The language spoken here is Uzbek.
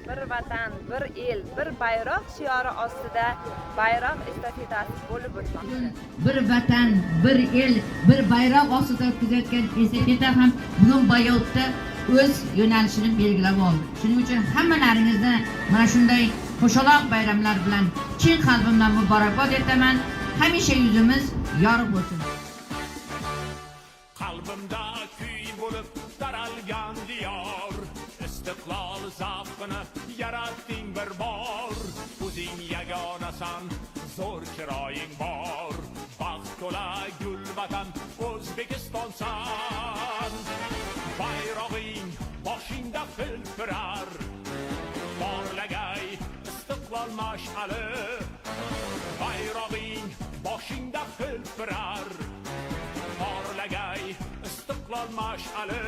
bir vatan, bir el, bir bayroq shiori ostida bayroq estafetasi bo'lib o'tmoqda. Bir vatan, bir el, bir bayroq ostida o'tkazayotgan estafeta ham bugun Bayotda o'z yo'nalishini belgilab oldi. Shuning uchun hammalaringizni mana shunday qo'shaloq bayramlar bilan chin qalbimdan muborakbod etaman. Hamisha yuzimiz yorug' bo'lsin. Qalbimda kuy bo'lib taralgan diyor, istiqlol zavqini yaratding bir bor. O'zing yagonasan, zo'r chiroying bor, baxt to'la gul vatan O'zbekistonsan. Bayrog'ing boshingda hilpirar, porlagay istiqlol mash'ali. Bayrog'ing boshingda hilpirar, porlagay istiqlol mash'ali.